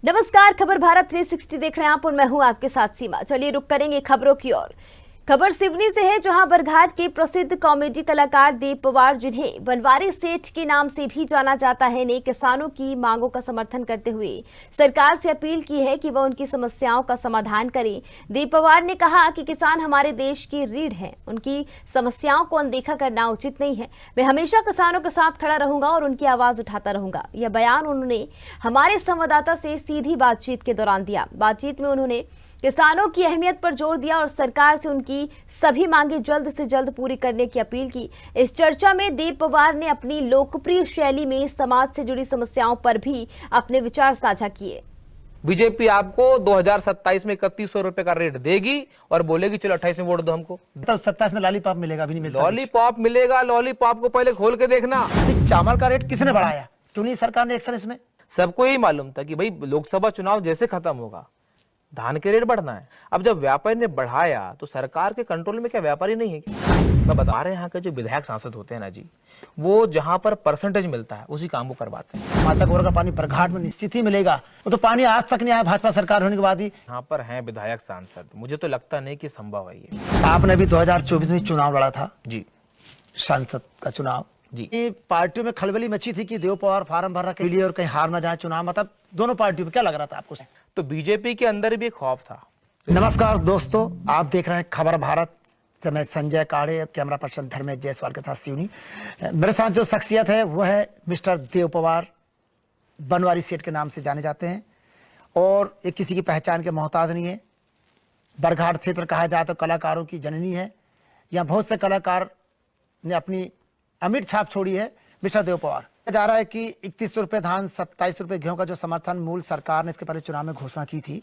नमस्कार, खबर भारत 360 देख रहे हैं आप और मैं हूं आपके साथ सीमा। चलिए रुक करेंगे खबरों की ओर। खबर सिवनी से है, जहां बरघाट के प्रसिद्ध कॉमेडी कलाकार देव पवार, जिन्हें बनवारी सेठ के नाम से भी जाना जाता है, ने किसानों की मांगों का समर्थन करते हुए सरकार से अपील की है कि वह उनकी समस्याओं का समाधान करे। देव पवार ने कहा कि किसान हमारे देश की रीढ़ हैं, उनकी समस्याओं को अनदेखा करना उचित नहीं है। मैं हमेशा किसानों के साथ खड़ा रहूंगा और उनकी आवाज उठाता रहूंगा। यह बयान उन्होंने हमारे संवाददाता से सीधी बातचीत के दौरान दिया। बातचीत में उन्होंने किसानों की अहमियत पर जोर दिया और सरकार से उनकी सभी मांगे जल्द से जल्द पूरी करने की अपील की। इस चर्चा में देव पवार ने अपनी लोकप्रिय शैली में समाज से जुड़ी समस्याओं पर भी अपने विचार साझा किए। बीजेपी आपको 2027 में 3100 रुपए का रेट देगी और बोलेगी चलो 28 में वोट दो हमको। तो 27 में लॉलीपॉप मिलेगा, अभी नहीं मिलता। लॉलीपॉप मिलेगा, लॉलीपॉप को पहले खोल के देखना। चावल का रेट किसने बढ़ाया? क्यों नहीं सरकार ने एक्शन इसमें? सबको यही मालूम था कि भाई लोकसभा चुनाव जैसे खत्म होगा धान के रेट बढ़ना है। अब जब व्यापारी ने बढ़ाया तो सरकार के कंट्रोल में क्या व्यापारी नहीं है क्या? मैं बता रहे हैं, यहाँ के जो विधायक सांसद होते हैं ना जी, वो जहां पर परसेंटेज मिलता है उसी काम को करवाते हैं। माचा गोर का पानी बरघाट में निश्चित ही मिलेगा। वो तो पानी आज तक नहीं आया भाजपा सरकार होने के बाद ही। यहाँ पर हैं विधायक सांसद, मुझे तो लगता नहीं कि संभव है ये। आपने भी 2024 में चुनाव लड़ा था जी, सांसद का चुनाव जी। ये पार्टियों में खलबली मची थी कि देव पवार फार्म भर रहा लिए और कहीं हार ना जाए चुनाव। मतलब दोनों पार्टियों में क्या लग रहा था आपको? तो बीजेपी के अंदर भी एक खौफ था। नमस्कार दोस्तों, आप देख रहे हैं खबर भारत से। मैं संजय काड़े, कैमरा पर्सन धर्मेश जायसवाल के साथ सिवनी। मेरे साथ जो शख्सियत है वो है मिस्टर देव पवार, बनवारी सेठ के नाम से जाने जाते हैं और ये किसी की पहचान के मोहताज नहीं है। बरघाट क्षेत्र कहा जाए तो कलाकारों की जननी है। यहाँ बहुत से कलाकार ने अपनी अमिट छाप छोड़ी है। मिस्टर देव पवार जा रहा है कि 3100 रुपए धान, 27 रुपए गेहूं का जो समर्थन मूल सरकार ने इसके पहले चुनाव में घोषणा की थी,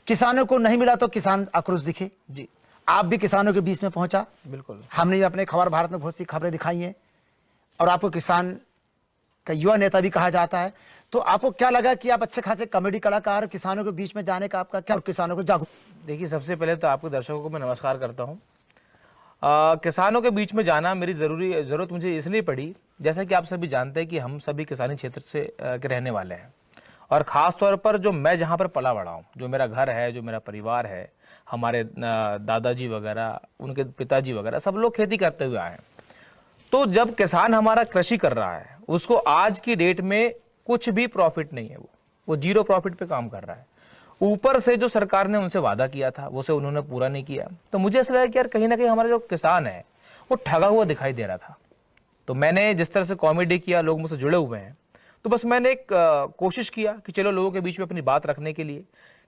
किसानों को नहीं मिला तो किसान आक्रोश दिखे जी। आप भी किसानों के बीच में पहुंचा। बिल्कुल, हमने भी अपने खबर भारत में बहुत सी खबरें दिखाई हैं और आपको किसान का युवा नेता भी कहा जाता है। तो आपको क्या लगा कि आप अच्छे खासे कॉमेडी कलाकार, किसानों के बीच में जाने का आपका क्या, किसानों को जागरूक? देखिए, सबसे पहले तो आपको दर्शकों को मैं नमस्कार करता हूँ। किसानों के बीच में जाना मेरी ज़रूरत मुझे इसलिए पड़ी, जैसा कि आप सभी जानते हैं कि हम सभी किसानी क्षेत्र से के रहने वाले हैं और ख़ास तौर पर जो मैं जहाँ पर पला बड़ा हूँ, जो मेरा घर है, जो मेरा परिवार है, हमारे दादाजी वगैरह, उनके पिताजी वगैरह सब लोग खेती करते हुए आए हैं। तो जब किसान हमारा कृषि कर रहा है, उसको आज की डेट में कुछ भी प्रॉफिट नहीं है, वो जीरो प्रॉफिट पे काम कर रहा है। ऊपर से जो सरकार ने उनसे वादा किया था वो से उन्होंने पूरा नहीं किया। तो मुझे ऐसा लगा कि यार कहीं ना कहीं हमारा जो किसान है वो ठगा हुआ दिखाई दे रहा था। तो मैंने जिस तरह से कॉमेडी किया, लोग मुझसे जुड़े हुए हैं, तो बस मैंने एक कोशिश किया कि चलो लोगों के बीच में अपनी बात रखने के लिए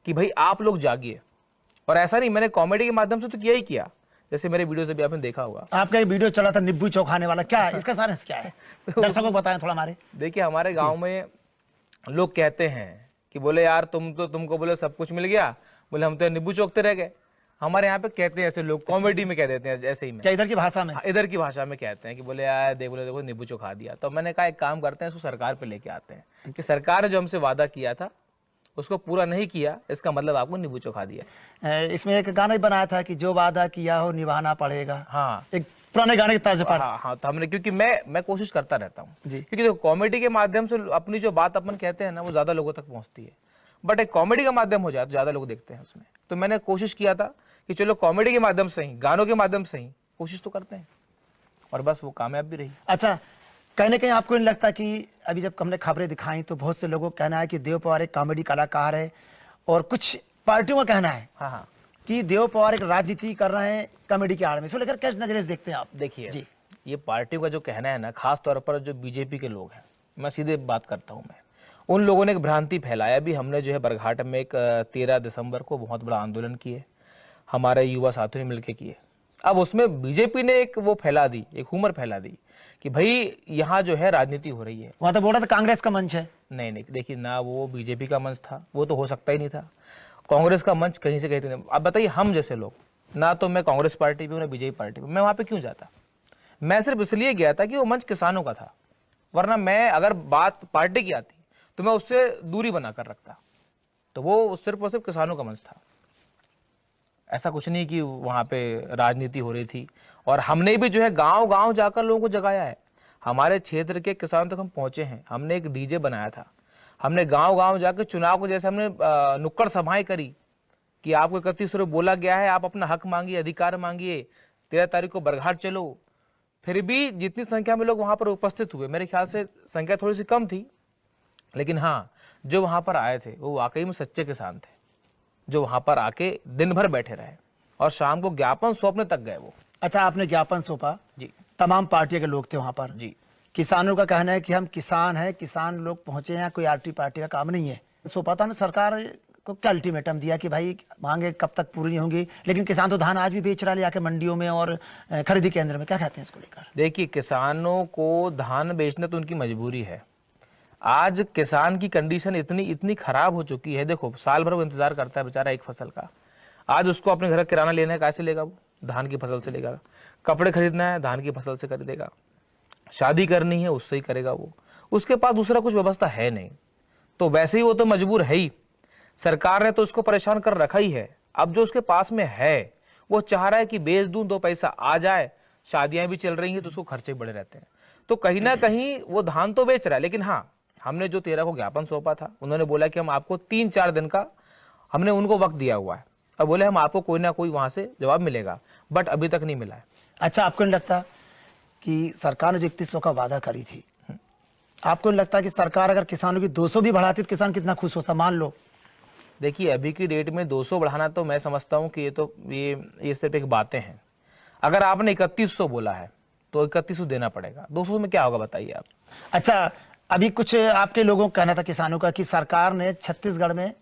कि भाई आप लोग जागिए। और ऐसा नहीं, मैंने कॉमेडी के माध्यम से तो किया ही किया। जैसे मेरे वीडियो से भी आपने देखा होगा, आपका एक वीडियो चला था नींबू चौखाने वाला, क्या है इसका सारांश क्या है? दर्शकों को बताएं थोड़ा हमारे। देखिए, हमारे गाँव में लोग कहते हैं कि बोले यार तुमको बोले सब कुछ मिल गया, बोले हम तो नींबू चौकते रह गए। हमारे यहाँ पे कहते हैं ऐसे लोग, कॉमेडी में कह देते हैं ऐसे ही में। क्या इधर की भाषा में? इधर की भाषा में कहते हैं कि बोले यार देखो नींबू चौखा दिया। तो मैंने कहा एक काम करते हैं, इसको सरकार पे लेके आते हैं कि सरकार ने जो हमसे वादा किया था उसको पूरा नहीं किया, इसका मतलब आपको नींबू चौखा दिया। इसमें एक गाना भी बनाया था कि जो वादा किया हो निभाना पड़ेगा। हाँ, एक पुराने गाने के तर्ज पर। हाँ, तो हमने, क्योंकि मैं कोशिश करता रहता हूँ, जी। क्योंकि देखो कॉमेडी के माध्यम से अपनी जो बात अपन कहते हैं ना वो ज्यादा लोगों तक पहुंचती है। बट एक कॉमेडी का माध्यम हो जाए तो ज्यादा लोग देखते हैं उसमें। तो मैंने कोशिश किया था कि चलो कॉमेडी के माध्यम से ही, गानों के माध्यम से ही कोशिश तो करते हैं, और बस वो कामयाब भी रही। अच्छा, कहीं ना कहीं आपको नहीं लगता कि अभी जब हमने खबरें दिखाई तो बहुत से लोगों का कहना है कि देव पवार एक कॉमेडी कलाकार है और कुछ पार्टियों का कहना है हाँ कि देव पवार एक राजनीति कर रहे हैं कॉमेडी के आड़ में। इसको लेकर किस नजरिए से देखते हैं आप? देखिए जी, ये पार्टियों का जो कहना है ना, खास तौर पर जो बीजेपी के लोग हैं, मैं सीधे बात करता हूँ, मैं उन लोगों ने एक भ्रांति फैलाया भी। हमने जो है बरघाट में एक 13 दिसंबर को बहुत बड़ा आंदोलन किए, हमारे युवा साथियों ने मिलकर किए। अब उसमें बीजेपी ने एक वो फैला दी, एक हुमर फैला दी कि भाई यहाँ जो है राजनीति हो रही है। वहां तो बोल रहा था कांग्रेस का मंच है। नहीं, देखिए ना, वो बीजेपी का मंच था, वो तो हो सकता ही नहीं था। कांग्रेस का मंच कहीं से कहीं नहीं। अब बताइए, हम जैसे लोग, ना तो मैं कांग्रेस पार्टी पे हूँ ना बीजेपी पार्टी पे, मैं वहां पे क्यों जाता? मैं सिर्फ इसलिए गया था कि वो मंच किसानों का था, वरना मैं अगर बात पार्टी की आती तो मैं उससे दूरी बनाकर रखता। तो वो सिर्फ और सिर्फ किसानों का मंच था, ऐसा कुछ नहीं कि वहां पे राजनीति हो रही थी। और हमने भी जो है गांव गांव जाकर लोगों को जगाया है। हमारे क्षेत्र के किसानों तक हम पहुंचे हैं। हमने एक डीजे बनाया था, हमने गांव गांव जाकर चुनाव को जैसे हमने नुक्कड़ सभाएं करी कि आपको 31 रुपये बोला गया है, आप अपना हक मांगिए, अधिकार मांगिए, 13 तारीख को बरघाट चलो। फिर भी जितनी संख्या में लोग वहां पर उपस्थित हुए, मेरे ख्याल से संख्या थोड़ी सी कम थी, लेकिन हाँ, जो वहां पर आए थे वो वाकई में सच्चे किसान थे, जो वहां पर आके दिन भर बैठे रहे और शाम को ज्ञापन सौंपने तक गए वो। अच्छा, आपने ज्ञापन सौंपा जी तमाम पार्टियों के लोग थे वहां पर जी। किसानों का कहना है कि हम किसान हैं, किसान लोग पहुंचे हैं, कोई आरटी पार्टी का काम नहीं है। सौंपा था ना, सरकार को क्या अल्टीमेटम दिया कि भाई मांगे कब तक पूरी होंगी, लेकिन किसान तो धान आज भी बेच रहा है आके मंडियों में और खरीदी केंद्र में, क्या कहते हैं इसको लेकर? देखिए, किसानों को धान बेचना तो उनकी मजबूरी है। आज किसान की कंडीशन इतनी खराब हो चुकी है। देखो, साल भर वो इंतजार करता है बेचारा एक फसल का। आज उसको अपने घर किराना लेना है, कैसे लेगा वो? धान की फसल से लेगा। कपड़े खरीदना है, धान की फसल से खरीदेगा। शादी करनी है, उससे ही करेगा वो। उसके पास दूसरा कुछ व्यवस्था है नहीं, तो वैसे ही वो तो मजबूर है ही। सरकार ने तो उसको परेशान कर रखा ही है। अब जो उसके पास में है वो चाह रहा है कि बेच दूं, 2 पैसा आ जाए। शादियां भी चल रही हैं तो उसको खर्चे बड़े रहते हैं, तो कहीं ना कहीं वो धान तो बेच रहा है। लेकिन हाँ, हमने जो 13 को ज्ञापन सौंपा था, उन्होंने बोला कि हम आपको 3-4 दिन का हमने उनको वक्त दिया हुआ है। अब बोले हम आपको कोई ना कोई वहां से जवाब मिलेगा, बट अभी तक नहीं मिला है। अच्छा, आपको नहीं लगता कि सरकार ने जो 3100 का वादा करी थी, आपको नहीं लगता कि सरकार अगर किसानों की 200 भी बढ़ाती तो किसान कितना खुश होता? मान लो, देखिए, अभी की डेट में 200 बढ़ाना तो मैं समझता हूं कि ये सिर्फ एक बातें हैं। अगर आपने 3100 बोला है तो 3100 देना पड़ेगा। 200 में क्या होगा बताइए आप? अच्छा, अभी कुछ आपके लोगों का कहना था किसानों का कि सरकार ने छत्तीसगढ़ में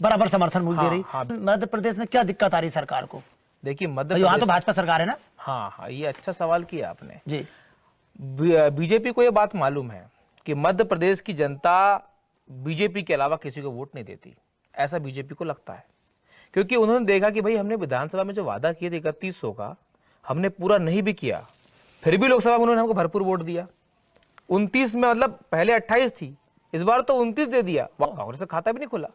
बराबर समर्थन मूल्य दे रही। हाँ। मध्य प्रदेश में क्या दिक्कत आ रही सरकार को? देखिए, मध्य यहाँ तो प्रदेश, भाजपा सरकार है ना। हाँ, ये अच्छा सवाल किया आपने जी। बीजेपी को ये बात मालूम है कि मध्य प्रदेश की जनता बीजेपी के अलावा किसी को वोट नहीं देती, ऐसा बीजेपी को लगता है। क्योंकि उन्होंने देखा कि भाई हमने विधानसभा में जो वादा किए थे 3100 का, हमने पूरा नहीं भी किया, फिर भी लोकसभा में उन्होंने हमको भरपूर वोट दिया। 29 में, मतलब पहले 28 थी, इस बार तो 29 दे दिया। कांग्रेस का खाता भी नहीं खुला।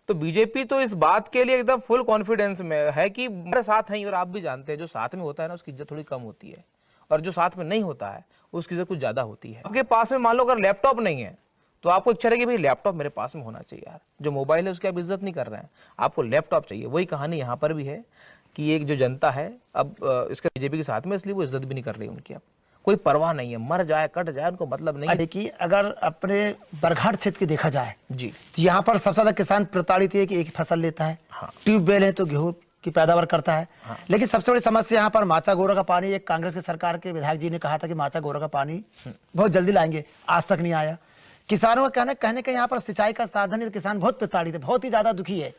तो बीजेपी तो इस बात के लिए एकदम फुल कॉन्फिडेंस में है कि मेरे साथ हैं। और आप भी जानते हैं, जो साथ में होता है ना उसकी इज्जत थोड़ी कम होती है, और जो साथ में नहीं होता है उसकी इज्जत कुछ ज्यादा होती है। आपके पास में मान लो अगर लैपटॉप नहीं है तो आपको इच्छा रहेगी भाई लैपटॉप मेरे पास में होना चाहिए यार। जो मोबाइल है उसकी आप इज्जत नहीं कर रहे हैं, आपको लैपटॉप चाहिए। वही कहानी यहाँ पर भी है कि एक जो जनता है अब इसके बीजेपी के साथ में, इसलिए वो इज्जत भी नहीं कर रही उनकी। अब कोई परवाह नहीं है, मर जाए कट जाए उनको मतलब नहीं है। देखिए, अगर अपने बरघाट क्षेत्र की देखा जाए जी, तो यहाँ पर सबसे ज्यादा किसान प्रताड़ित है कि एक ही फसल लेता है। हाँ। ट्यूबवेल है तो गेहूं की पैदावार करता है। हाँ। लेकिन सबसे बड़ी समस्या यहाँ पर माचा गोरा का पानी। एक कांग्रेस की सरकार के विधायक जी ने कहा था कि माचा गोरा का पानी बहुत जल्दी लाएंगे, आज तक नहीं आया। किसानों का कहने का यहाँ पर सिंचाई का साधन है, किसान बहुत प्रताड़ित है, बहुत ही ज्यादा दुखी है।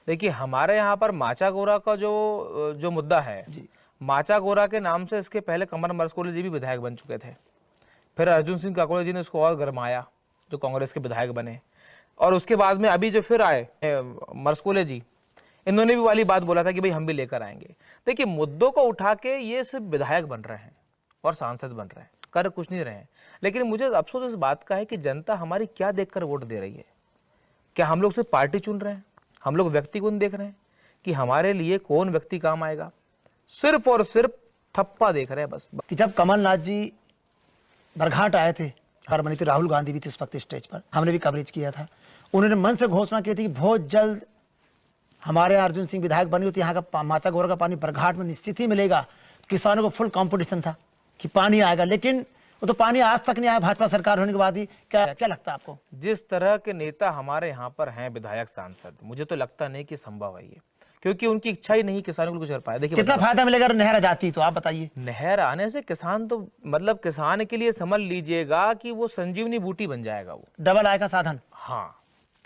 देखिए, हमारे यहाँ पर माचा गोरा का जो मुद्दा है, माचा गोरा के नाम से इसके पहले कमर मरसकोले जी भी विधायक बन चुके थे। फिर अर्जुन सिंह काकोड़े जी ने इसको और गरमाया, जो कांग्रेस के विधायक बने। और उसके बाद में अभी जो फिर आए मरसकोले जी, इन्होंने भी वाली बात बोला था कि भाई हम भी लेकर आएंगे। देखिए, मुद्दों को उठा के ये सिर्फ विधायक बन रहे हैं और सांसद बन रहे हैं, कर कुछ नहीं रहे हैं। लेकिन मुझे अफसोस इस बात का है कि जनता हमारी क्या देखकर वोट दे रही है। क्या हम लोग सिर्फ पार्टी चुन रहे हैं? हम लोग व्यक्ति को नहीं देख रहे हैं कि हमारे लिए कौन व्यक्ति काम आएगा? सिर्फ और सिर्फ थप्पा देख रहे हैं बस। कि जब कमलनाथ जी बरघाट आए थे, परमनी थी, राहुल गांधी भी थी उस वक्त स्टेज पर, हमने भी कवरेज किया था। उन्होंने मन से घोषणा की थी कि बहुत जल्द हमारे अर्जुन सिंह विधायक बनी होती, यहाँ का माचा गोरा का पानी बरघाट में निश्चित ही मिलेगा। किसानों को फुल कंपटीशन था कि पानी आएगा, लेकिन वो तो पानी आज तक नहीं आया भाजपा सरकार होने के बाद ही। क्या लगता है आपको? जिस तरह के नेता हमारे यहाँ पर हैं, विधायक सांसद, मुझे तो लगता नहीं कि संभव है ये, क्योंकि उनकी इच्छा ही नहीं किसानों को कुछ कर पाए। देखिए, कितना फायदा मिलेगा अगर नहर आ जाती तो आप बताइए। नहर आने से किसान तो मतलब किसान के लिए समझ लीजिएगा कि वो संजीवनी बूटी बन जाएगा, वो डबल आय का साधन। हाँ,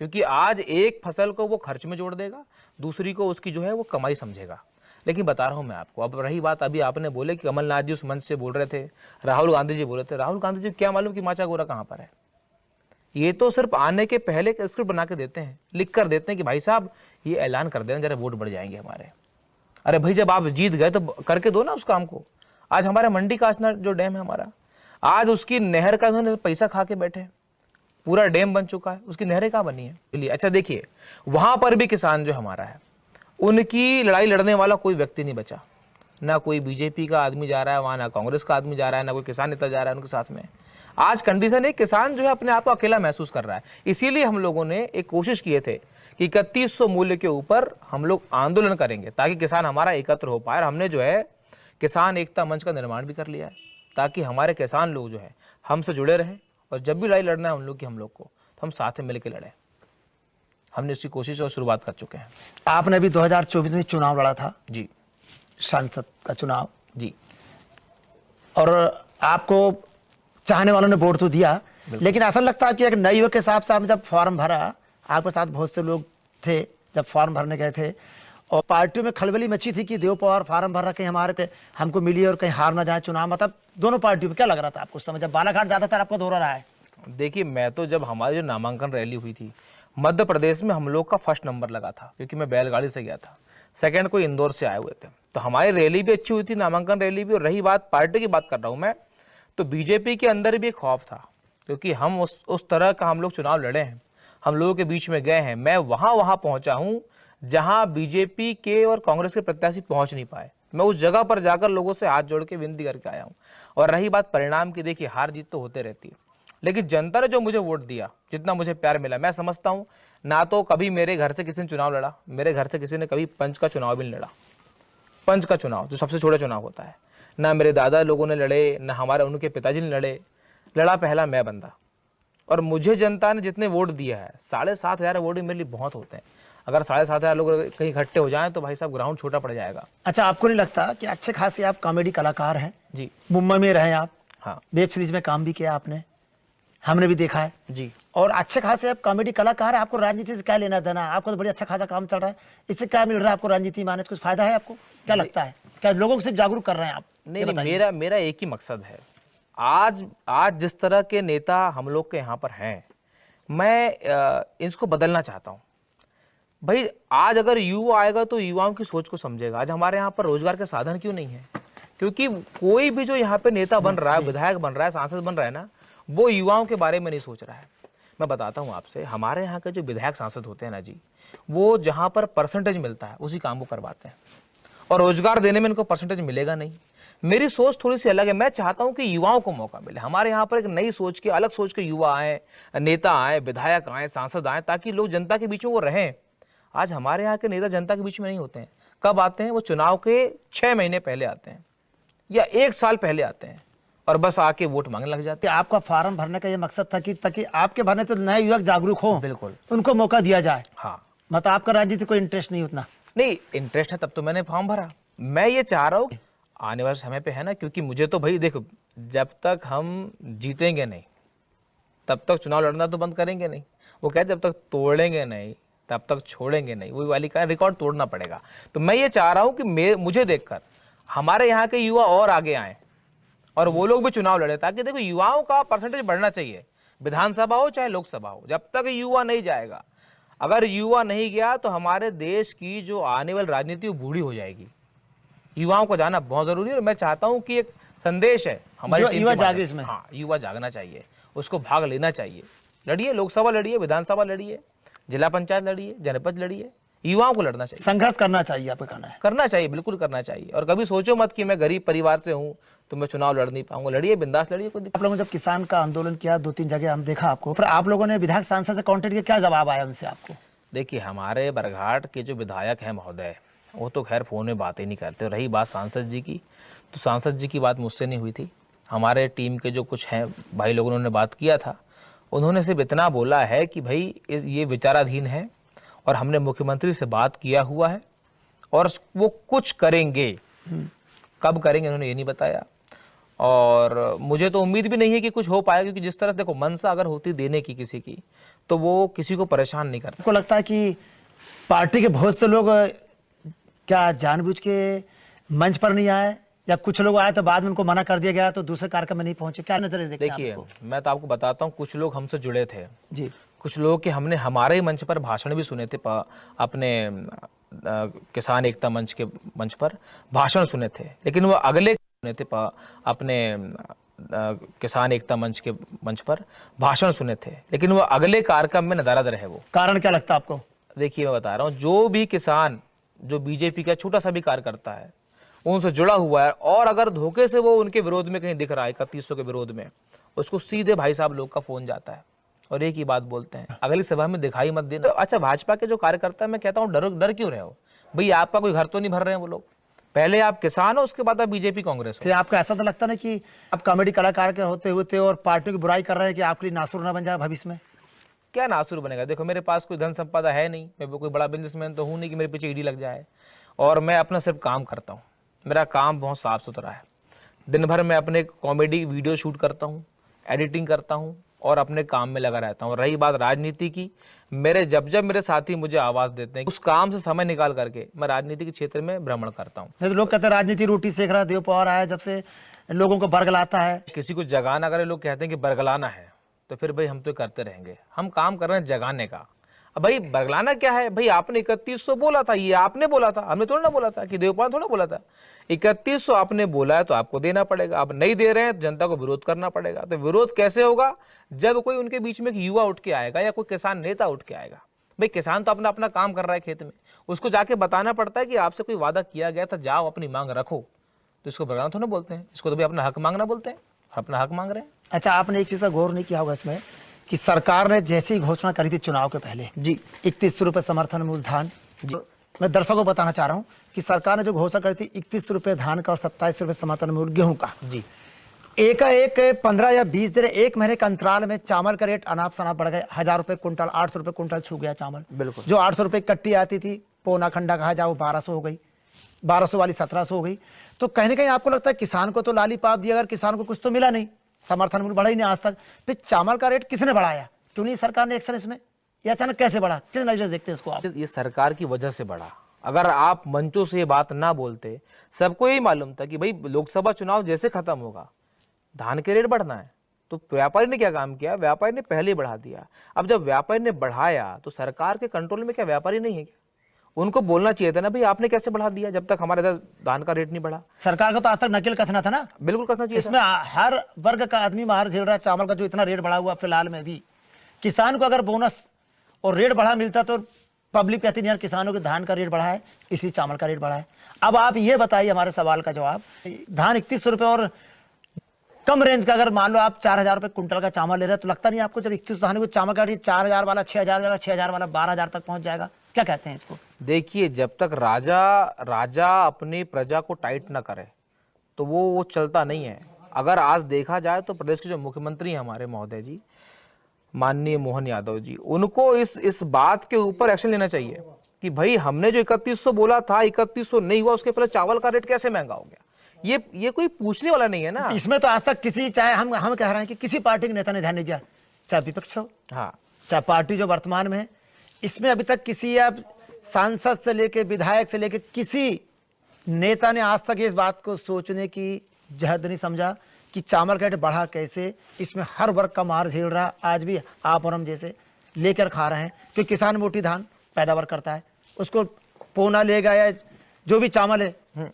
क्योंकि आज एक फसल को वो खर्च में जोड़ देगा, दूसरी को उसकी जो है वो कमाई समझेगा। लेकिन बता रहा हूं मैं आपको, अब रही बात, अभी आपने बोले कि कमलनाथ जी उस मंच से बोल रहे थे, राहुल गांधी जी बोल रहे थे। राहुल गांधी जी क्या मालूम कि माचा गोरा कहां पर है? ये तो सिर्फ आने के पहले स्क्रिप्ट बना के देते हैं, लिख कर देते हैं कि भाई साहब ये ऐलान कर देना, जरा वोट बढ़ जाएंगे हमारे। अरे भाई, जब आप जीत गए तो करके दो ना उस काम को। आज हमारा मंडी कासना जो डैम है हमारा, आज उसकी नहर का उन्होंने पैसा खा के बैठे, पूरा डैम बन चुका है, उसकी नहरें कहाँ बनी है? अच्छा देखिए, वहां पर भी किसान जो हमारा है, उनकी लड़ाई लड़ने वाला कोई व्यक्ति नहीं बचा। ना कोई बीजेपी का आदमी जा रहा है वहां, ना कांग्रेस का आदमी जा रहा है, ना कोई किसान नेता जा रहा है उनके साथ में। आज कंडीशन है किसान जो है अपने आप को अकेला महसूस कर रहा है। इसीलिए हम लोगों ने एक कोशिश किए थे कि 3100 मूल्य के ऊपर हम लोग आंदोलन करेंगे ताकि किसान हमारा एकत्र हो पाए। हमने जो है किसान एकता मंच का निर्माण भी कर लिया है ताकि हमारे किसान लोग जो है हमसे जुड़े रहें और जब भी लड़ाई लड़ना है उन लोग की हम लोग को तो हम साथ में मिलकर लड़ें। हमने इसकी कोशिश और शुरुआत कर चुके हैं। आपने भी 2024 में चुनाव लड़ा था जी, सांसद का चुनाव जी, और आपको चाहने वालों ने वोट तो दिया, लेकिन ऐसा लगता है कि एक नए युवक के हिसाब से आपने जब फॉर्म भरा, आपके साथ बहुत से लोग थे जब फॉर्म भरने गए थे और पार्टियों में खलबली मची थी कि देव पवार फॉर्म भर रहा कहीं हमारे हमको मिली और कहीं हार ना जाए चुनाव। मतलब दोनों पार्टियों में क्या लग रहा था आपको उस समय जब बालाघाट ज्यादातर आपका दौरा रहा है? देखिए, मैं तो जब हमारी जो नामांकन रैली हुई थी मध्य प्रदेश में हम लोग का फर्स्ट नंबर लगा था क्योंकि मैं बैलगाड़ी से गया था। सेकंड कोई इंदौर से आए हुए थे, तो हमारी रैली भी अच्छी हुई थी, नामांकन रैली भी। और रही बात पार्टी की बात कर रहा हूँ मैं, तो बीजेपी के अंदर भी एक खौफ था क्योंकि हम उस तरह का हम लोग चुनाव लड़े हैं, हम लोगों के बीच में गए हैं। मैं वहां पहुंचा हूं जहां बीजेपी के और कांग्रेस के प्रत्याशी पहुंच नहीं पाए। मैं उस जगह पर जाकर लोगों से हाथ जोड़ के विनती करके आया हूं। और रही बात परिणाम की, देखिए हार जीत तो होते रहती है, लेकिन जनता ने जो मुझे वोट दिया, जितना मुझे प्यार मिला, मैं समझता हूं ना तो कभी मेरे घर से किसी ने चुनाव लड़ा, मेरे घर से किसी ने कभी पंच का चुनाव भी नहीं लड़ा। पंच का चुनाव जो सबसे छोटा चुनाव होता है, ना मेरे दादा लोगों ने लड़े, ना हमारे उनके पिताजी ने लड़े, लड़ा पहला मैं बंदा। और मुझे जनता ने जितने वोट दिया है, 7,500 वोट ही मेरे लिए बहुत होते हैं। अगर 7,500 लोग कहीं इकट्ठे हो जाएं तो भाई साहब ग्राउंड छोटा पड़ जाएगा। अच्छा, आपको नहीं लगता कि अच्छे खासे आप कॉमेडी कलाकार हैं? जी, मुंबई में रहे आप, हाँ वेब सीरीज में काम भी किया आपने, हमने भी देखा है। जी। और अच्छे खासे आप कॉमेडी कलाकार हैं, आपको राजनीति से क्या लेना देना है? आपको तो बड़ी अच्छा खासा काम चल रहा है, इससे क्या मिल रहा है आपको राजनीति में आने से? कुछ फायदा है आपको? क्या लगता है, क्या लोगों को सिर्फ जागरूक कर रहे हैं आप? नहीं, मेरा एक ही मकसद है। आज जिस तरह के नेता हम लोग के यहाँ पर हैं, मैं इसको बदलना चाहता हूँ। भाई आज अगर युवा आएगा तो युवाओं की सोच को समझेगा। आज हमारे यहाँ पर रोजगार के साधन क्यों नहीं है? क्योंकि कोई भी जो यहाँ पे नेता बन रहा है, विधायक बन रहा है, सांसद बन रहा है ना, वो युवाओं के बारे में नहीं सोच रहा है। मैं बताता हूँ आपसे, हमारे यहाँ के जो विधायक सांसद होते हैं ना जी, वो जहाँ पर परसेंटेज मिलता है उसी काम को करवाते हैं और रोजगार देने में इनको परसेंटेज मिलेगा नहीं। मेरी सोच थोड़ी सी अलग है। मैं चाहता हूं कि युवाओं को मौका मिले। हमारे यहाँ पर एक नई सोच के, अलग सोच के युवा आए, नेता आए, विधायक आए, सांसद आए, ताकि लोग जनता के बीच में वो रहें। आज हमारे यहाँ के नेता जनता के बीच में नहीं होते हैं। कब आते हैं? वो चुनाव के 6 महीने पहले आते हैं या 1 साल पहले आते हैं और बस आके वोट मांगने लग जाते हैं। आपका फार्म भरने का ये मकसद था कि ताकि आपके भरने से नए युवक जागरूक हो, बिल्कुल, उनको मौका दिया जाए। हाँ, मतलब आपका राजनीति कोई इंटरेस्ट नहीं उतना? नहीं, इंटरेस्ट है तब तो मैंने फॉर्म भरा। मैं ये चाह रहा हूँ आने वाले समय पे, है ना, क्योंकि मुझे तो भाई देखो, जब तक हम जीतेंगे नहीं तब तक चुनाव लड़ना तो बंद करेंगे नहीं। वो कहते जब तक तोड़ेंगे नहीं तब तक छोड़ेंगे नहीं, वही वाली का रिकॉर्ड तोड़ना पड़ेगा। तो मैं ये चाह रहा हूँ कि मुझे देखकर हमारे यहाँ के युवा और आगे आए और वो लोग भी चुनाव लड़े, ताकि देखो युवाओं का परसेंटेज बढ़ना चाहिए, विधानसभा हो चाहे लोकसभा हो। जब तक युवा नहीं जाएगा, अगर युवा नहीं गया तो हमारे देश की जो आने वाली राजनीति वो बूढ़ी हो जाएगी। युवाओं को जाना बहुत जरूरी है और मैं चाहता हूं कि एक संदेश है हमारी टीम युवा के जागे माध्यम। इसमें। हाँ, युवा जागना चाहिए, उसको भाग लेना चाहिए। लड़िए, लोकसभा लड़िए, विधानसभा लड़िए, जिला पंचायत लड़िए, जनपद लड़िए, युवाओं को लड़ना चाहिए, संघर्ष करना चाहिए, आपका कहना है? करना चाहिए, बिल्कुल करना चाहिए। और कभी सोचो मत कि मैं गरीब परिवार से हूँ तो मैं चुनाव लड़ नहीं पाऊंगा। लड़िए, बिंदास लड़िए, कोई आप लोगों ने जब किसान का आंदोलन किया 2-3 जगह हम देखा आपको, फिर आप लोगों ने विधायक सांसद से कांटेक्ट किया, क्या जवाब आया उनसे आपको? देखिए, हमारे बरघाट के जो विधायक हैं महोदय, वो तो खैर फ़ोन में बातें नहीं करते। रही बात सांसद जी की, तो सांसद जी की बात मुझसे नहीं हुई थी। हमारे टीम के जो कुछ हैं भाई लोगों ने बात किया था, उन्होंने सिर्फ इतना बोला है कि भाई ये विचाराधीन है और हमने मुख्यमंत्री से बात किया हुआ है और वो कुछ करेंगे। कब करेंगे उन्होंने ये नहीं बताया और मुझे तो उम्मीद भी नहीं है कि कुछ हो पाएगा, क्योंकि जिस तरह से देखो मनसा अगर होती देने की किसी की, तो वो किसी को परेशान नहीं करता। आपको लगता है कि पार्टी के बहुत से लोग क्या जानबूझ के मंच पर नहीं आए, या कुछ लोग आए तो बाद में उनको मना कर दिया गया तो दूसरे कार्यक्रम में नहीं पहुंचे? क्या नजर देखते हैं आप देखिए, इसको? मैं तो आपको बताता हूँ, कुछ लोग हमसे जुड़े थे जी, कुछ लोग के हमने हमारे ही मंच पर भाषण भी सुने थे, अपने किसान एकता मंच के मंच पर भाषण सुने थे, लेकिन वो अगले सुने थे अपने किसान एकता मंच के मंच पर भाषण सुने थे, लेकिन वो अगले कार्यक्रम में नदारद रहे। वो कारण क्या लगता है आपको? देखिए, मैं बता रहा हूँ, जो भी किसान जो बीजेपी का छोटा सा भी कार्य करता है, उनसे जुड़ा हुआ है, और अगर धोखे से वो उनके विरोध में कहीं दिख रहा है, 3100 के विरोध में, उसको सीधे भाई साहब लोग का फोन जाता है और एक ही बात बोलते हैं, अगली सभा में दिखाई मत देना। अच्छा, भाजपा के जो कार्यकर्ता है, मैं कहता हूँ डर क्यों रहे हो भाई? आपका कोई घर तो नहीं भर रहे हैं वो लोग? पहले आप किसान हो, उसके बाद आप बीजेपी कांग्रेस हो। फिर आपको ऐसा तो लगता ना कि आप कॉमेडी कलाकार के होते हुए और पार्टियों की बुराई कर रहे हैं कि आपके लिए नासुर ना बन जाए भविष्य में? क्या नासुर बनेगा? देखो, मेरे पास कोई धन संपदा है नहीं, मैं कोई बड़ा बिजनेसमैन तो हूँ नहीं कि मेरे पीछे ईडी लग जाए। और मैं अपना सिर्फ काम करता हूँ, मेरा काम बहुत साफ सुथरा है। दिन भर मैं अपने कॉमेडी वीडियो शूट करता हूँ, एडिटिंग करता हूँ और अपने काम में लगा रहता हूँ। रही बात राजनीति की, जब मेरे साथी मुझे आवाज देते हैं, उस काम से समय निकाल करके मैं राजनीति के क्षेत्र में भ्रमण करता हूँ। नहीं तो लोग कहते हैं राजनीति रोटी सेक रहा, देव पवार आया जब से लोगों को बरगलाता है। किसी को जगाना, अगर लोग कहते हैं कि बरगलाना है, तो फिर भाई हम तो करते रहेंगे। हम काम कर रहे हैं जगाने का। अब भाई बरगलाना क्या है भाई? आपने 3100 बोला था, ये आपने बोला था, हमने थोड़ा ना बोला था, कि देव पवार थोड़ा बोला था। 3100 आपने बोला है तो आपको देना पड़ेगा। अब नहीं दे रहे हैं तो जनता को विरोध करना पड़ेगा। तो विरोध कैसे होगा? जब कोई उनके बीच में एक युवा उठ के आएगा या कोई किसान नेता उठ के आएगा। भाई किसान तो अपना अपना काम कर रहा है खेत में, उसको जाके बताना पड़ता है कि आपसे कोई वादा किया गया था, जाओ अपनी मांग रखो। तो इसको बरगलाना थोड़ा बोलते हैं, इसको तो भाई अपना हक मांगना बोलते हैं। अपना हक मांग रहे हैं। अच्छा, आपने एक चीज का गौर नहीं किया होगा इसमें कि सरकार ने जैसे ही घोषणा करी थी चुनाव के पहले जी 3100 रुपए समर्थन मूल्य धान, मैं दर्शकों को बताना चाह रहा हूं कि सरकार ने जो घोषणा करी थी 3100 रुपए धान का और 27 रुपए समर्थन मूल्य गेहूं का, जी, एक 15 या 20 दिन, एक महीने के अंतराल में चावल का रेट अनाप शनाप बढ़ गए। 1000 रुपए कुंटल, 800 रुपए कुंटल छू गया चावल। बिल्कुल। जो 800 रुपए कट्टी आती थी, पौना खंडा कहा जाओ, 1200 हो गई, 1200 वाली 1700 हो गई। तो कहीं ना कहीं आपको लगता है किसान को तो लालीपाप दिया, अगर किसान को कुछ तो मिला नहीं, समर्थन मूल्य बढ़ा ही नहीं आज तक। फिर चावल का रेट किसने बढ़ाया? क्यों नहीं सरकार ने एक्शन इसमें? या अचानक कैसे बढ़ा? किस नजर से देखते हैं इसको आप? ये सरकार की वजह से बढ़ा। अगर आप मंचों से ये बात ना बोलते, सबको यही मालूम था कि भाई लोकसभा चुनाव जैसे खत्म होगा धान के रेट बढ़ना है। तो व्यापारी ने क्या काम किया? व्यापारी ने पहले ही बढ़ा दिया। अब जब व्यापारी ने बढ़ाया तो सरकार के कंट्रोल में क्या व्यापारी नहीं है क्या? उनको बोलना चाहिए था ना भाई आपने कैसे बढ़ा दिया, जब तक हमारे इधर धान का रेट नहीं बढ़ा। सरकार को तो आज तक नकेल कसना था ना। बिल्कुल कसना चाहिए। इसमें हर वर्ग का आदमी मार झेल रहा है। चावल का जो इतना रेट बढ़ा हुआ फिलहाल में भी, किसान को अगर बोनस और रेट बढ़ा मिलता तो पब्लिक कहती नहीं यार किसानों के धान का रेट बढ़ा है, इसलिए चावल का रेट बढ़ा है। अब आप ये बताइए हमारे सवाल का जवाब, धान 3100 रुपए और कम रेंज का, अगर मान लो आप 4000 रुपए कुंटल का चावल ले रहे हैं, तो लगता नहीं आपको जब 3100 धान को चावल का रेट 4000 वाला 6000 वाला 6000 वाला 12000 तक पहुंच जाएगा? क्या कहते हैं इसको? देखिए, जब तक राजा अपनी प्रजा को टाइट ना करे तो वो चलता नहीं है। अगर आज देखा जाए तो प्रदेश के जो मुख्यमंत्री हैं हमारे महोदय जी, माननीय मोहन यादव जी, उनको इस बात के ऊपर एक्शन लेना चाहिए कि भाई हमने जो 3100 बोला था 3100 नहीं हुआ, उसके पहले चावल का रेट कैसे महंगा हो गया? ये कोई पूछने वाला नहीं है ना। इसमें तो आज तक किसी, चाहे हम कह रहे हैं कि किसी पार्टी के नेता ने ध्यान नहीं दिया, चाहे विपक्ष हो, हाँ, चाहे पार्टी जो वर्तमान में है, इसमें अभी तक किसी अब सांसद से लेके विधायक से लेके किसी नेता ने आज तक इस बात को सोचने की जहद नहीं समझा कि चावल का रेट बढ़ा कैसे। इसमें हर वर्ग का मार झेल रहा, आज भी आप और हम जैसे लेकर खा रहे हैं, क्योंकि किसान मोटी धान पैदावार करता है, उसको पौना लेगा या जो भी चावल है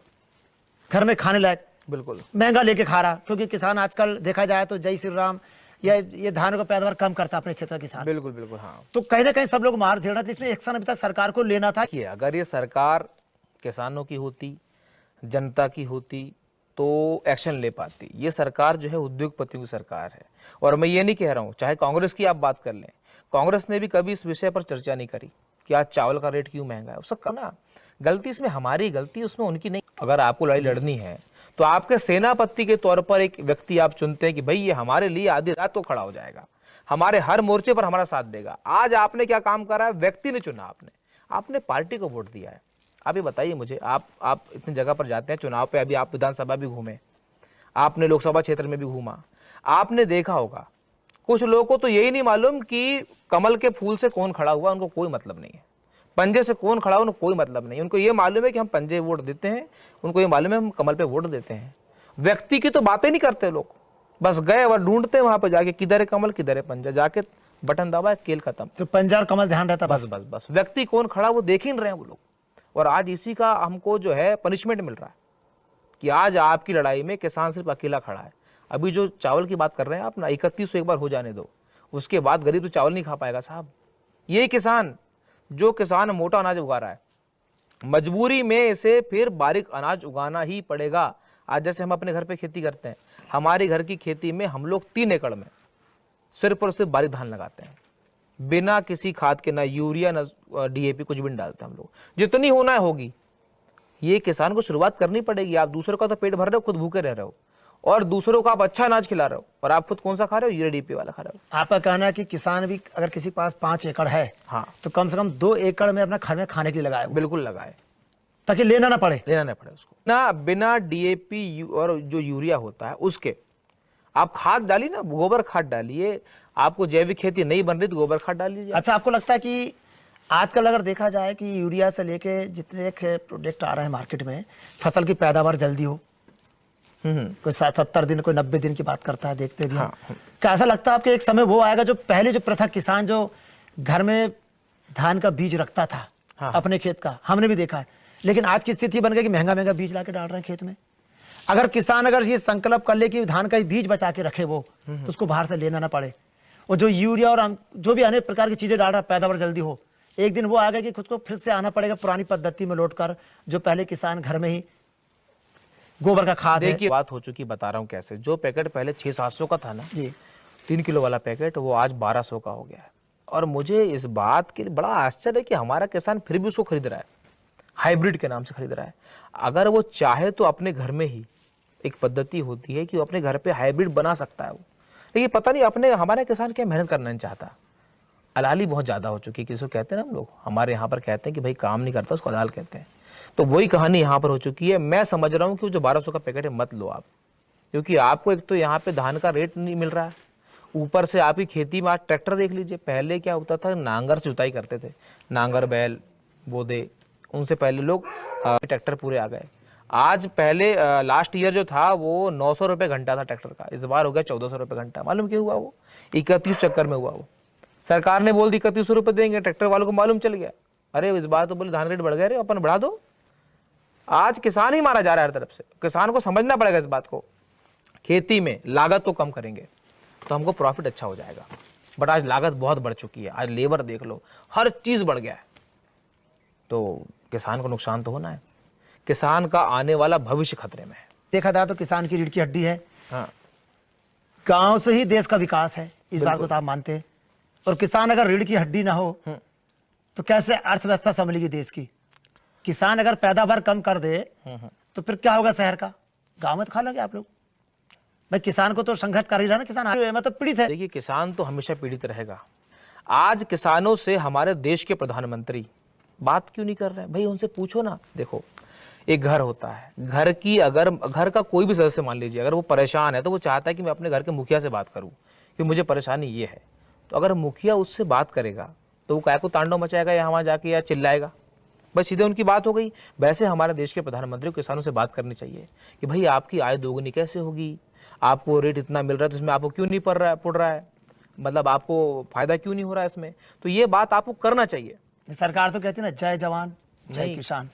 घर में खाने लायक बिल्कुल महंगा लेके खा रहा, क्योंकि किसान आजकल देखा जाए तो जय श्री राम या ये धान का पैदावार कम करता है अपने क्षेत्र का किसान। बिल्कुल बिल्कुल, हाँ। तो कहीं ना कहीं सब लोग मार झेल रहे थे। इसमें एक्शन अभी तक सरकार को लेना था। कि अगर ये सरकार किसानों की होती, जनता की होती तो एक्शन ले पाती। ये सरकार जो है उद्योगपतियों की सरकार है। और मैं ये नहीं कह रहा हूँ, चाहे कांग्रेस की आप बात कर लें, कांग्रेस ने भी कभी इस विषय पर चर्चा नहीं करी कि आज चावल का रेट क्यों महंगा है। उसका ना गलती इसमें हमारी गलती, उसमें उनकी नहीं। अगर आपको लड़ाई लड़नी है तो आपके सेनापति के तौर पर एक व्यक्ति आप चुनते हैं कि भाई ये हमारे लिए आधी रात को खड़ा हो जाएगा, हमारे हर मोर्चे पर हमारा साथ देगा। आज आपने क्या काम करा है? व्यक्ति ने चुना, आपने पार्टी को वोट दिया है। आप ये बताइए मुझे, आप इतनी जगह पर जाते हैं चुनाव पे, अभी आप विधानसभा भी घूमे, आपने लोकसभा क्षेत्र में भी घूमा, आपने देखा होगा कुछ लोगों को तो यही नहीं मालूम कि कमल के फूल से कौन खड़ा हुआ, उनको कोई मतलब नहीं है। पंजे से कौन खड़ा हुआ उनको कोई मतलब नहीं। उनको ये मालूम है कि हम पंजे वोट देते हैं, उनको ये मालूम है हम कमल पे वोट देते हैं। व्यक्ति की तो बातें नहीं करते लोग, बस गए और ढूंढते हैं वहां पे जाके किधर है कमल किधर है पंजा, जाके बटन दबाए खेल खत्म। तो पंजा और कमल ध्यान रहता बस व्यक्ति कौन खड़ा वो देख ही नहीं रहे हैं वो लोग। और आज इसी का हमको जो है पनिशमेंट मिल रहा है कि आज आपकी लड़ाई में किसान सिर्फ अकेला खड़ा है। अभी जो चावल की बात कर रहे हैं आप ना, 3100 एक बार हो जाने दो, उसके बाद गरीब तो चावल नहीं खा पाएगा साहब। ये किसान, जो किसान मोटा अनाज उगा रहा है, मजबूरी में इसे फिर बारीक अनाज उगाना ही पड़ेगा। आज जैसे हम अपने घर पे खेती करते हैं, हमारे घर की खेती में हम लोग 3 एकड़ में सिर्फ और सिर्फ बारीक धान लगाते हैं, बिना किसी खाद के, ना यूरिया ना DAP, कुछ भी नहीं डालते हम लोग। जितनी होना है होगी। ये किसान को शुरुआत करनी पड़ेगी। आप दूसरों का तो पेट भर रहे हो, खुद भूखे रह रहे हो, और दूसरों को आप अच्छा अनाज खिला रहे हो, और आप खुद कौन सा खा रहे हो? यूरिया DAP वाला खा रहे हो। आपका कहना है कि किसान भी अगर किसी के पास 5 एकड़ है, हाँ, तो कम से कम 2 एकड़ में अपना घर में खाने के लिए लगाए वो, बिल्कुल लगाए, ताकि लेना ना पड़े। उसको ना, बिना DAP और जो यूरिया होता है उसके आप खाद डालिए ना, गोबर खाद डालिए। आपको जैविक खेती नहीं बन रही तो गोबर खाद डाल लीजिए। अच्छा, आपको लगता है कि आजकल अगर देखा जाए कि यूरिया से लेके जितने प्रोडक्ट आ रहे हैं मार्केट में, फसल की पैदावार जल्दी हो, कोई 70 दिन, कोई 90 दिन की बात करता है, देखते भी हाँ, हैं। क्या ऐसा लगता है आपके एक समय वो आएगा जो पहले जो प्रथा, किसान जो घर में धान का बीज रखता था, हाँ, अपने खेत का, हमने भी देखा है, लेकिन आज की स्थिति बन गई कि महंगा महंगा बीज लाके डाल रहे हैं खेत में। अगर किसान अगर ये संकल्प कर ले कि धान का ही बीज बचा के रखे वो, तो उसको बाहर से लेना ना पड़े, और जो यूरिया और जो भी अनेक प्रकार की चीजें डाल रहा है, पैदावार जल्दी हो, एक दिन वो आएगा कि खुद को फिर से आना पड़ेगा पुरानी पद्धति में लौटकर, जो पहले किसान घर में ही गोबर का खाद है। देखिए, बात हो चुकी, बता रहा हूँ कैसे। जो पैकेट पहले 600-700 का था ना जी, 3 किलो वाला पैकेट, वो आज 1200 का हो गया है। और मुझे इस बात के लिए बड़ा आश्चर्य है कि हमारा किसान फिर भी उसको खरीद रहा है, हाइब्रिड के नाम से खरीद रहा है। अगर वो चाहे तो अपने घर में ही एक पद्धति होती है कि वो अपने घर पे हाइब्रिड बना सकता है वो, लेकिन पता नहीं अपने हमारा किसान क्या मेहनत करना नहीं चाहता। अलाली बहुत ज़्यादा हो चुकी है, किसी को कहते हैं ना हम लोग, हमारे यहाँ पर कहते हैं कि भाई काम नहीं करता उसको अलाल कहते हैं। तो वही कहानी यहाँ पर हो चुकी है। मैं समझ रहा हूँ कि जो 1200 का पैकेट है मत लो आप, क्योंकि आपको एक तो यहाँ पे धान का रेट नहीं मिल रहा है, ऊपर से आपकी खेती में आज ट्रैक्टर देख लीजिए। पहले क्या होता था, नांगर से जुताई करते थे, नांगर बैल बोदे, उनसे पहले लोग ट्रैक्टर पूरे आ गए। आज पहले लास्ट ईयर जो था वो 900 रुपये घंटा था ट्रैक्टर का, इस बार हो गया 1400 रुपये घंटा। मालूम क्यों हुआ? वो 31 चक्कर में हुआ। वो सरकार ने बोल दी 3100 रुपये देंगे, ट्रैक्टर वालों को मालूम चल गया, अरे इस बार तो बोले धान रेट बढ़ गए, अपन बढ़ा दो। आज किसान ही मारा जा रहा है हर तरफ से। किसान को समझना पड़ेगा इस बात को। खेती में लागत को कम करेंगे तो हमको प्रॉफिट अच्छा हो जाएगा, बट आज लागत बहुत बढ़ चुकी है। आज लेबर देख लो, हर चीज बढ़ गया है, तो किसान को नुकसान तो होना है। किसान का आने वाला भविष्य खतरे में है। देखा जाए तो किसान की रीढ़ की हड्डी है। हाँ, गांव से ही देश का विकास है, इस बात को तो आप मानते हैं। और किसान अगर रीढ़ की हड्डी ना हो तो कैसे अर्थव्यवस्था संभलेगी देश की? किसान अगर पैदावार कम कर दे तो फिर क्या होगा शहर का? गांव में तो खा लोगे आप लोग भाई। किसान को तो संघर्ष कर ही रहा ना, किसान मतलब पीड़ित है। देखिए, किसान तो हमेशा पीड़ित रहेगा। आज किसानों से हमारे देश के प्रधानमंत्री बात क्यों नहीं कर रहे हैं भाई? उनसे पूछो ना। देखो, एक घर होता है, घर की अगर घर का कोई भी सदस्य मान लीजिए अगर वो परेशान है तो वो चाहता है कि मैं अपने घर के मुखिया से बात करूं कि मुझे परेशानी ये है। तो अगर मुखिया उससे बात करेगा तो वो काय को तांडव मचाएगा या वहां जाके या चिल्लाएगा? बस सीधे उनकी बात हो गई। वैसे हमारे देश के प्रधानमंत्री को किसानों से बात करनी चाहिए कि भाई आपकी आय दोगुनी कैसे होगी, आपको रेट इतना मिल रहा है तो इसमें आपको क्यों नहीं पड़ रहा है, मतलब आपको फायदा क्यों नहीं हो रहा है इसमें। तो ये बात आपको करना चाहिए। सरकार तो कहती है ना, जय जवान जय किसान।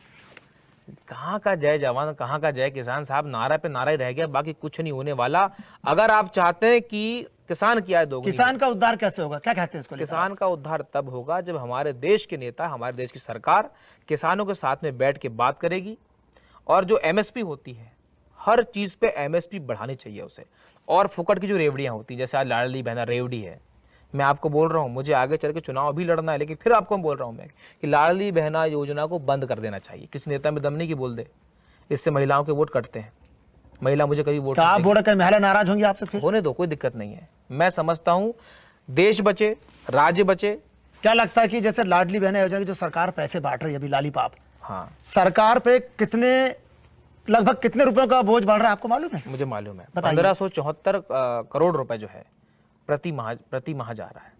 कहाँ का जय जवान, कहाँ का जय किसान साहब? नारा पे नारा ही रह गया, बाकी कुछ नहीं होने वाला। अगर आप चाहते हैं कि किसान की आय दोगुनी, किसान का उद्धार कैसे होगा, क्या कहते हैं इसको? किसान का उद्धार तब होगा जब हमारे देश के नेता, हमारे देश की सरकार किसानों के साथ में बैठ के बात करेगी। और जो MSP होती है, हर चीज पे MSP बढ़ानी चाहिए उसे। और फुकट की जो रेवड़ियां होती हैं, जैसे आज लाडली बहना रेवड़ी है, मैं आपको बोल रहा हूँ मुझे आगे चल के चुनाव भी लड़ना है, लेकिन फिर आपको बोल रहा हूँ मैं कि लाडली बहना योजना को बंद कर देना चाहिए। किसी नेता में दम नहीं कि बोल दे, इससे महिलाओं के वोट कटते हैं। महिला मुझे कभी वोट, आप बोल रहे महिला नाराज होंगी आपसे? फिर होने दो, कोई दिक्कत नहीं है। मैं समझता हूँ देश बचे, राज्य बचे। क्या लगता है कि जैसे लाडली बहना योजना की जो सरकार पैसे बांट रही है अभी, लालीपाप, हाँ, सरकार पे लगभग कितने रुपयों का बोझ बढ़ रहा है आपको मालूम है? मुझे मालूम है। बताइए। 1574 करोड़ रुपए जो है प्रति माह जा रहा है।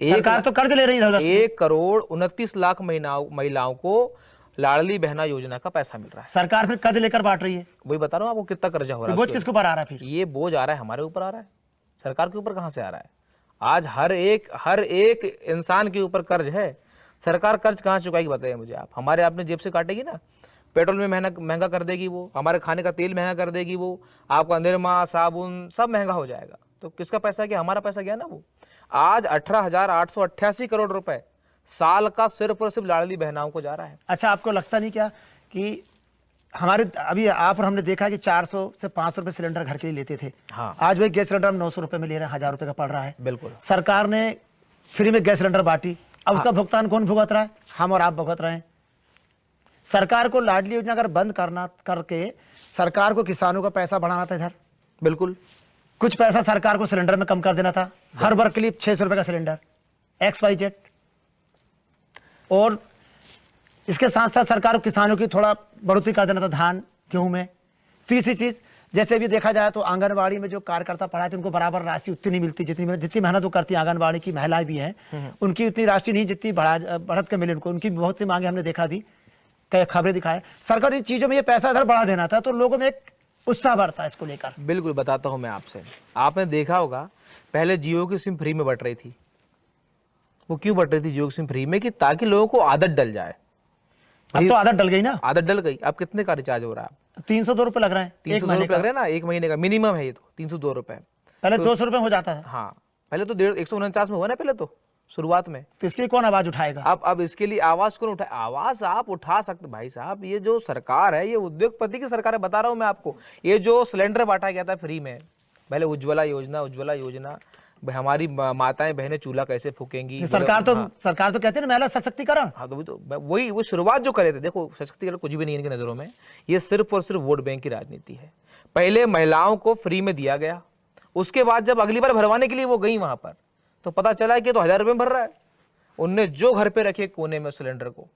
सरकार तो कर्ज ले रही है। 1,29,00,000 महिलाओं को लाडली बहना योजना का पैसा मिल रहा है। सरकार फिर कर्ज लेकर बांट रही है। वही बता रहा हूँ आपको, कितना कर्जा हो रहा है। बोझ किसके ऊपर आ रहा है फिर? ये बोझ आ रहा है हमारे ऊपर आ रहा है, सरकार के ऊपर कहाँ से आ रहा है? आज हर एक इंसान के ऊपर कर्ज है। सरकार कर्ज कहाँ चुकाएगी बताइए मुझे आप? हमारे आपने जेब से काटेगी ना। पेट्रोल में महंगा कर देगी वो, हमारे खाने का तेल महंगा कर देगी वो, आपका निरमा साबुन सब महंगा हो जाएगा। तो किसका पैसा गया? हमारा पैसा गया ना वो। आज 18,888 करोड़ रुपए साल का सिर्फ और सिर्फ लाडली बहनाओं को जा रहा है। अच्छा, आपको लगता नहीं क्या कि हमारे अभी आप और हमने देखा कि 400 से 500 रुपए सिलेंडर घर के लिए लेते थे। हाँ। आज वही गैस सिलेंडर हम 900 रुपए में ले रहे हैं, 1000 रुपए का पड़ रहा है। बिल्कुल। सरकार ने फ्री में गैस सिलेंडर बांटी, अब उसका भुगतान कौन भुगत रहा है? हम और आप भुगत रहे हैं। सरकार को लाडली योजना अगर बंद करना करके सरकार को किसानों का पैसा बढ़ाना था इधर, बिल्कुल। कुछ पैसा सरकार को सिलेंडर में कम कर देना था, हर वर्ग के लिए 600 रुपए का सिलेंडर XYZ। और इसके साथ साथ सरकार को किसानों की थोड़ा बढ़ोतरी कर देना था धान गेहूं में। तीसरी चीज, जैसे भी देखा जाए तो आंगनबाड़ी में जो कार्यकर्ता पढ़ाए थे उनको बराबर राशि उतनी नहीं मिलती जितनी मेहनत वो करती है। आंगनबाड़ी की महिलाएं भी हैं, उनकी उतनी राशि नहीं जितनी बढ़त के मिले उनको। उनकी बहुत सी मांगे हमने देखा भी, कई खबरें दिखाए। सरकार इन चीजों में ये पैसा इधर बढ़ा देना था तो लोगों में एक उत्साह बढ़ता है इसको लेकर। बिल्कुल बताता हूं मैं आपसे। आपने देखा होगा पहले जियो की सिम फ्री में बट रही थी। वो क्यों बट रही थी जियो की सिम फ्री में? कि ताकि लोगों को आदत डल जाए। अब तो आदत डल गई ना, आदत डल गई। अब कितने का रिचार्ज हो रहा है? 302 रुपए लग रहे हैं, 302 रुपए लग रहे हैं ना, एक महीने का मिनिमम है ये तो 302 रुपए। पहले 200 रुपए हो जाता था। हाँ, पहले तो 149 में हुआ ना, पहले तो शुरुआत में। तो इसके लिए कौन आवाज उठाएगा? अब इसके लिए आवाज कौन उठाए? आवाज आप उठा सकते भाई साहब। ये जो सरकार है ये उद्योगपति की सरकार है। बता रहा हूं मैं आपको, ये जो सिलेंडर बांटा गया था फ्री में, पहले उज्ज्वला योजना, हमारी माताएं बहनें चूल्हा कैसे फूकेंगी। सरकार तो कहते हैं ना महिला सशक्तिकरण। हाँ, तो वही वो शुरुआत जो करे थे। देखो, सशक्तिकरण कुछ भी नहीं है इनकी नजरों में। ये सिर्फ और सिर्फ वोट बैंक की राजनीति है। पहले महिलाओं को फ्री में दिया गया, उसके बाद जब अगली बार भरवाने के लिए वो गई वहां पर तो पता चला कि तो 1000 रुपये में भर रहा है। उनने जो घर पे रखे कोने में सिलेंडर को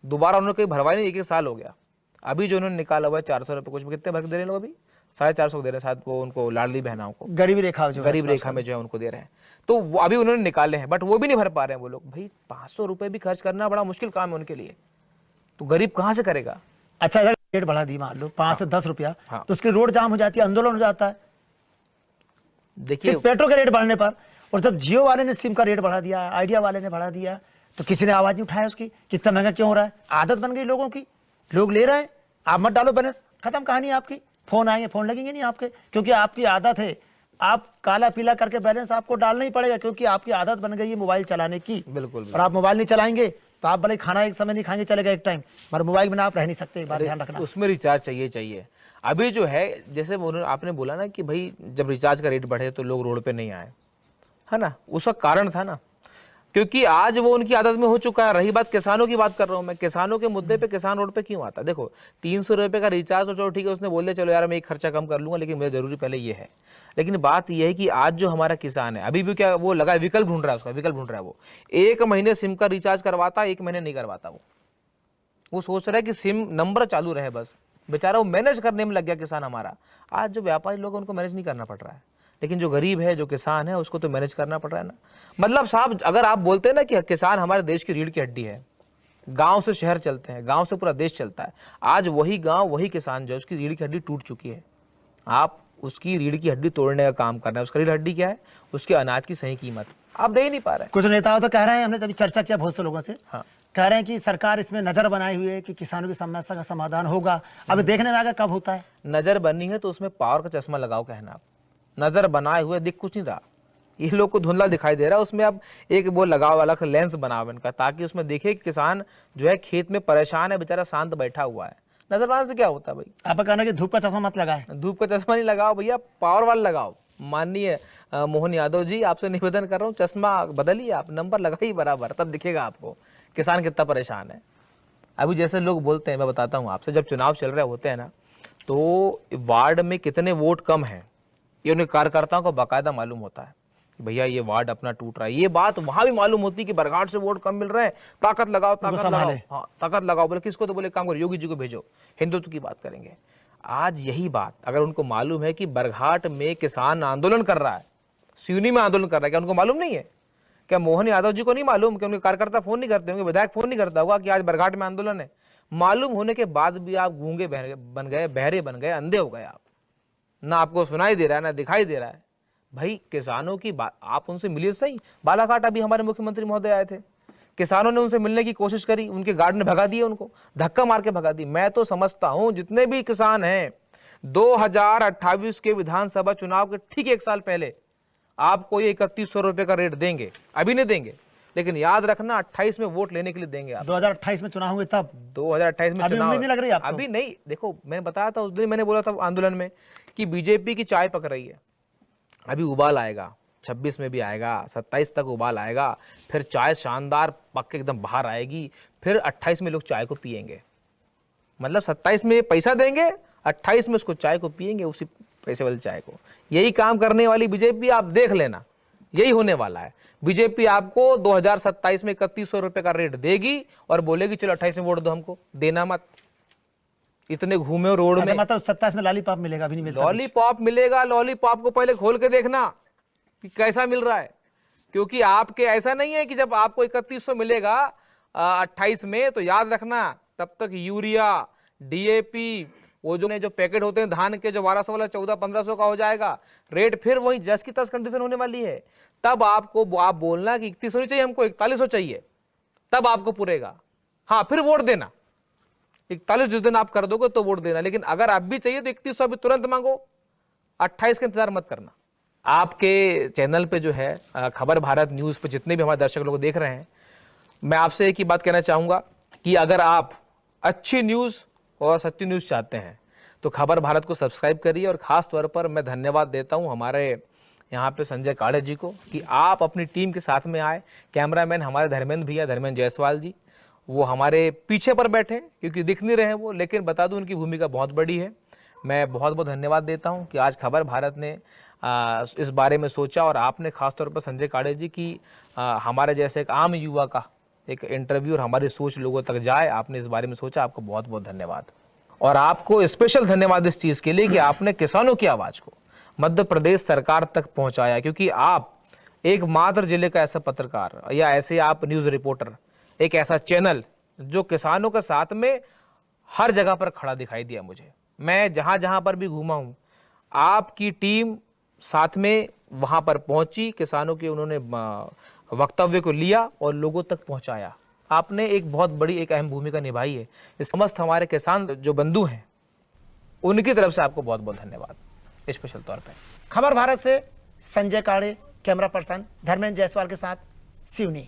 दोबारा उन्होंने कहीं भरवाई नहीं। 1 साल हो गया। अभी जो उन्होंने निकाला हुआ है 400 रुपये, कुछ कितने भर के दे रहे हैं लोग? अभी 450 दे रहे हैं शायद वो उनको, लाडली बहनाओं को, गरीबी रेखा में जो है उनको दे रहे हैं। तो वो अभी उन्होंने निकाले हैं, बट वो भी नहीं भर पा रहे हैं वो लोग। भाई 500 रुपए भी खर्च करना बड़ा मुश्किल काम है उनके लिए, तो गरीब कहाँ से करेगा? अच्छा, अगर रेट बढ़ा दी मान लो 5 से 10 रुपया, हाँ। तो उसके रोड जाम हो जाती है, आंदोलन हो जाता है। देखिए, सिर्फ पेट्रोल के रेट बढ़ने पर, और जब जियो वाले ने सिम का रेट बढ़ा दिया, आइडिया वाले ने बढ़ा दिया, तो किसी ने आवाज नहीं उठाया उसकी कितना महंगा क्यों हो रहा है। आदत बन गई लोगों की, लोग ले रहे हैं। आप मत डालो बैलेंस, खत्म कहानी आपकी। फोन आएंगे, फोन लगेंगे नहीं आपके, क्योंकि आपकी आदत है। आप काला पीला करके बैलेंस आपको डालना ही पड़ेगा, क्योंकि आपकी आदत बन गई है मोबाइल चलाने की। बिल्कुल। और आप मोबाइल नहीं चलाएंगे तो आप भले खाना एक समय नहीं खाएंगे, चलेगा एक टाइम, पर मोबाइल बिना आप रह नहीं सकते। बात ध्यान रखना। उसमें रिचार्ज चाहिए। अभी जो है, जैसे आपने बोला ना कि भाई जब रिचार्ज का रेट बढ़े तो लोग रोड पे नहीं आए, है ना, उसका कारण था ना, क्योंकि आज वो उनकी आदत में हो चुका है। रही बात किसानों की, बात कर रहा हूं मैं, किसानों के मुद्दे पे किसान रोड पे क्यों आता? देखो, 300 रुपए का रिचार्ज तो चलो ठीक है, उसने बोल दिया चलो यार मैं एक खर्चा कम कर लूंगा, लेकिन मेरा जरूरी पहले ये है। लेकिन बात यह है कि आज जो हमारा किसान है अभी भी क्या वो लगा विकल्प ढूंढ रहा है, उसका विकल्प ढूंढ रहा है। वो 1 महीने सिम का रिचार्ज करवाता, 1 महीने नहीं करवाता। वो सोच रहा है कि सिम नंबर चालू रहे बस। बेचारा वो मैनेज करने में लग गया किसान हमारा। आज जो व्यापारी लोग हैं उनको मैनेज नहीं करना पड़ रहा है, लेकिन जो गरीब है, जो किसान है, उसको तो मैनेज करना पड़ रहा है ना। मतलब साहब, अगर आप बोलते हैं ना कि किसान हमारे देश की रीढ़ की हड्डी है, गांव से शहर चलते हैं, गांव से पूरा देश चलता है। आज वही गांव, वही किसान जो उसकी रीढ़ की हड्डी टूट चुकी है, आप उसकी रीढ़ की हड्डी तोड़ने का काम कर रहे हैं। उसकी रीढ़ हड्डी क्या है? उसके अनाज की सही कीमत आप दे ही नहीं पा रहे। कुछ नेताओं तो कह रहे हैं, हमने अभी चर्चा किया बहुत से लोगों से, हाँ। कह रहे हैं कि सरकार इसमें नजर बनाई हुई है कि किसानों की समस्या का समाधान होगा। अभी देखने में आएगा कब होता है। नजर बनी है तो उसमें पावर का चश्मा लगाओ, कहना आप। नजर बनाए हुए दिख कुछ नहीं रहा, ये लोग को धुंधला दिखाई दे रहा है। उसमें अब एक वो लगाओ, अलग लेंस बनाओ इनका, ताकि उसमें देखे कि किसान जो है खेत में परेशान है, बेचारा शांत बैठा हुआ है। नजर बनाने से क्या होता है भाई? आप कहना कि धूप का चश्मा मत लगाए। धूप का चश्मा नहीं लगाओ भैया, पावर वाला लगाओ। माननीय मोहन यादव जी, आपसे निवेदन कर रहा हूँ, चश्मा बदलिए आप, नंबर लगाइए बराबर, तब दिखेगा आपको किसान कितना परेशान है। अभी जैसे लोग बोलते हैं, मैं बताता हूँ आपसे, जब चुनाव चल रहे होते हैं ना, तो वार्ड में कितने वोट कम है ये उन्हें कार्यकर्ताओं को बाकायदा मालूम होता है कि भैया ये वार्ड अपना टूट रहा है। ये बात वहां भी मालूम होती है कि बरघाट से वोट कम मिल रहे हैं, ताकत लगाओ, ताकत लगाओ। हाँ, ताकत लगाओ। बोले किसको? तो बोले काम करो, योगी जी को भेजो, हिंदुत्व की बात करेंगे। आज यही बात अगर उनको मालूम है कि बरघाट में किसान आंदोलन कर रहा है, सिवनी में आंदोलन कर रहा है, क्या उनको मालूम नहीं है? क्या मोहन यादव जी को नहीं मालूम कि उनके कार्यकर्ता फोन नहीं करते होंगे, विधायक फोन नहीं करता होगा कि आज बरघाट में आंदोलन है? मालूम होने के बाद भी आप गूंगे बन गए, बहरे बन गए, अंधे हो गए आप। ना आपको सुनाई दे रहा है, ना दिखाई दे रहा है। भाई किसानों की बात आप उनसे मिलिए सही। बालाघाट अभी हमारे मुख्यमंत्री महोदय आए थे, किसानों ने उनसे मिलने की कोशिश करी, उनके गार्ड ने भगा दिए, उनको धक्का मार के भगा दी। मैं तो समझता हूं जितने भी किसान हैं, 2028 के विधानसभा चुनाव के ठीक 1 साल पहले आपको ये 3100 रुपए का रेट देंगे, अभी नहीं देंगे। लेकिन याद रखना 28 में वोट लेने के लिए देंगे आप। 2028 में चुनाव होंगे तब 2028 में अभी चुनाव उम्मीद नहीं लग रही आपको? अभी नहीं। देखो मैंने बताया था उस दिन, मैंने बोला था आंदोलन में कि बीजेपी की चाय पक रही है, अभी उबाल आएगा, 26 में भी आएगा, 27 तक उबाल आएगा, फिर चाय शानदार पक के एकदम बाहर आएगी, फिर 28 में लोग चाय को पिएंगे। मतलब 27 में पैसा देंगे, 28 में उसको चाय को पिएंगे, उसी पैसे वाली चाय को। यही काम करने वाली बीजेपी, आप देख लेना, यही होने वाला है। बीजेपी आपको 2027 में 3100 रुपए का रेट देगी और बोलेगी चलो 28 में वोट दो हमको। देना मत, इतने घूमे रोड में। मतलब 27 में लॉलीपॉप मिलेगा? अभी नहीं मिलता। लॉलीपॉप मिलेगा, लॉलीपॉप को पहले खोल के देखना कि कैसा मिल रहा है, क्योंकि आपके ऐसा नहीं है कि जब आपको 3100 मिलेगा 28 में, तो याद रखना तब तक यूरिया, डीएपी, वो जो पैकेट होते हैं धान के, जो 1200 वाला 1400-1500 का हो जाएगा रेट, फिर वही जस की तस कंडीशन होने वाली है। तब आपको आप बोलना कि 3100 नहीं चाहिए हमको, 4100 चाहिए, तब आपको पुरेगा। हाँ, फिर वोट देना, 41 जिस दिन आप कर दोगे तो वोट देना। लेकिन अगर आप भी चाहिए तो 3100 अभी तुरंत मांगो, 28 का इंतजार मत करना। आपके चैनल पे जो है खबर भारत न्यूज़ पे जितने भी हमारे दर्शक लोग देख रहे हैं, मैं आपसे एक ही बात कहना चाहूँगा कि अगर आप अच्छी न्यूज़ और सच्ची न्यूज़ चाहते हैं तो खबर भारत को सब्सक्राइब करिए। और ख़ास तौर पर मैं धन्यवाद देता हूँ हमारे यहाँ पे संजय काड़े जी को कि आप अपनी टीम के साथ में आए। कैमरामैन हमारे धर्मेंद्र भैया, धर्मेंद्र जायसवाल जी, वो हमारे पीछे पर बैठे क्योंकि दिख नहीं रहे वो, लेकिन बता दूं उनकी भूमिका बहुत बड़ी है। मैं बहुत बहुत धन्यवाद देता हूं कि आज खबर भारत ने इस बारे में सोचा, और आपने खासतौर पर संजय काड़े जी की हमारे जैसे एक आम युवा का एक इंटरव्यू और हमारी सोच लोगों तक जाए, आपने इस बारे में सोचा, आपको बहुत बहुत धन्यवाद। और आपको स्पेशल धन्यवाद इस चीज़ के लिए कि आपने किसानों की आवाज़ को मध्य प्रदेश सरकार तक पहुँचाया, क्योंकि आप एकमात्र जिले का ऐसा पत्रकार या ऐसे आप न्यूज़ रिपोर्टर, एक ऐसा चैनल जो किसानों के साथ में हर जगह पर खड़ा दिखाई दिया मुझे। मैं जहां जहां पर भी घूमा हूं, आपकी टीम साथ में वहां पर पहुंची, किसानों के उन्होंने वक्तव्य को लिया और लोगों तक पहुंचाया। आपने एक बहुत बड़ी एक अहम भूमिका निभाई है। इस समस्त हमारे किसान जो बंधु हैं उनकी तरफ से आपको बहुत बहुत धन्यवाद स्पेशल तौर पर। खबर भारत से संजय काड़े, कैमरा पर्सन धर्मेंद्र जायसवाल के साथ सिवनी।